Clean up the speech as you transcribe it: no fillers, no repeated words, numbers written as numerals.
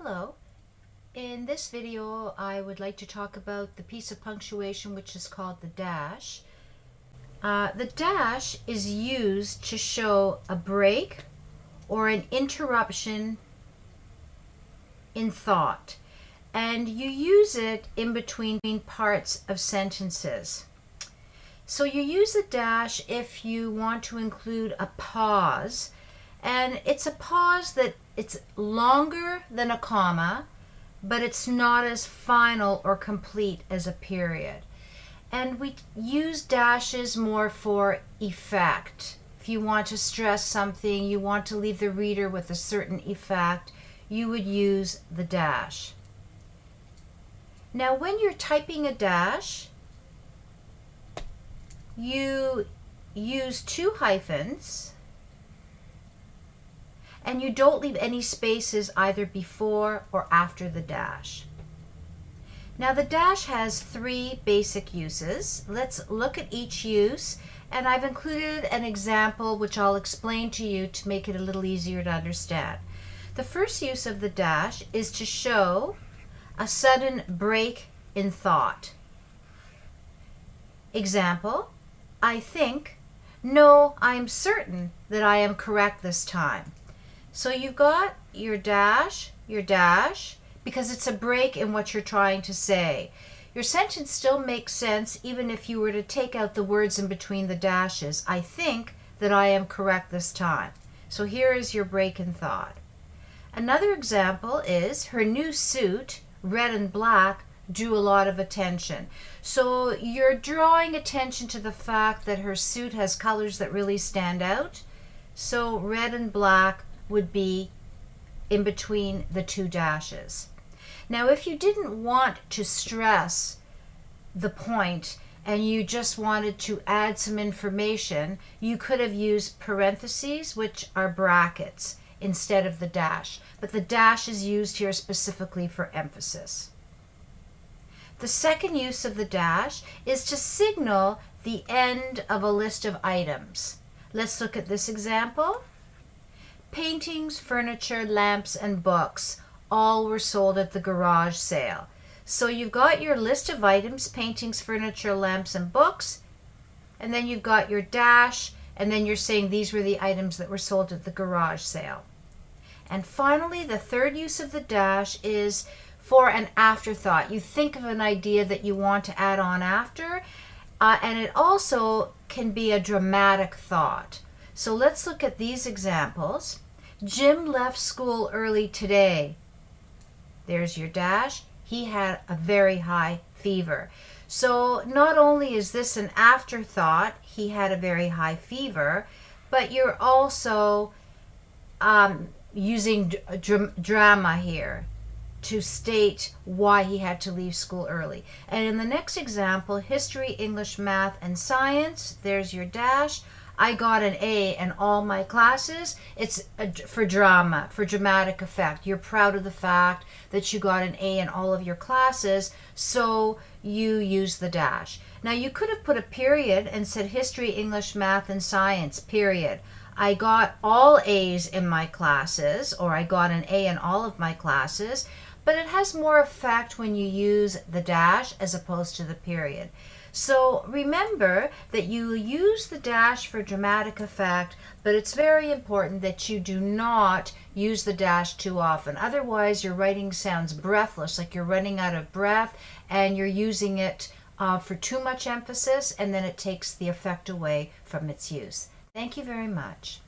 Hello. In this video I would like to talk about the piece of punctuation which is called the dash. The dash is used to show a break or an interruption in thought, and you use it in between parts of sentences. So you use the dash if you want to include a pause, and it's a pause that it's longer than a comma, but it's not as final or complete as a period. And we use dashes more for effect. If you want to stress something, you want to leave the reader with a certain effect, you would use the dash. Now when you're typing a dash, you use two hyphens, and you don't leave any spaces either before or after the dash. Now the dash has three basic uses. Let's look at each use, and I've included an example which I'll explain to you to make it a little easier to understand. The first use of the dash is to show a sudden break in thought. Example, I think, no, I'm certain that I am correct this time. So you've got your dash, because it's a break in what you're trying to say. Your sentence still makes sense even if you were to take out the words in between the dashes. I think that I am correct this time. So here is your break in thought. Another example is her new suit, red and black, drew a lot of attention. So you're drawing attention to the fact that her suit has colors that really stand out. So red and black would be in between the two dashes. Now if you didn't want to stress the point and you just wanted to add some information, you could have used parentheses, which are brackets, instead of the dash. But the dash is used here specifically for emphasis. The second use of the dash is to signal the end of a list of items. Let's look at this example. Paintings, furniture, lamps, and books all were sold at the garage sale. So you've got your list of items, paintings, furniture, lamps, and books, and then you've got your dash, and then you're saying these were the items that were sold at the garage sale. And finally, the third use of the dash is for an afterthought. You think of an idea that you want to add on after, and it also can be a dramatic thought. So let's look at these examples. Jim left school early today. There's your dash. He had a very high fever. So not only is this an afterthought, he had a very high fever, but you're also using drama here to state why he had to leave school early. And in the next example, history, English, math, and science, there's your dash. I got an A in all my classes. It's for drama, for dramatic effect. You're proud of the fact that you got an A in all of your classes, so you use the dash. Now you could have put a period and said history, English, math, and science, period. I got all A's in my classes, or I got an A in all of my classes, but it has more effect when you use the dash as opposed to the period. So remember that you use the dash for dramatic effect, but it's very important that you do not use the dash too often. Otherwise, your writing sounds breathless, like you're running out of breath, and you're using it for too much emphasis, and then it takes the effect away from its use. Thank you very much.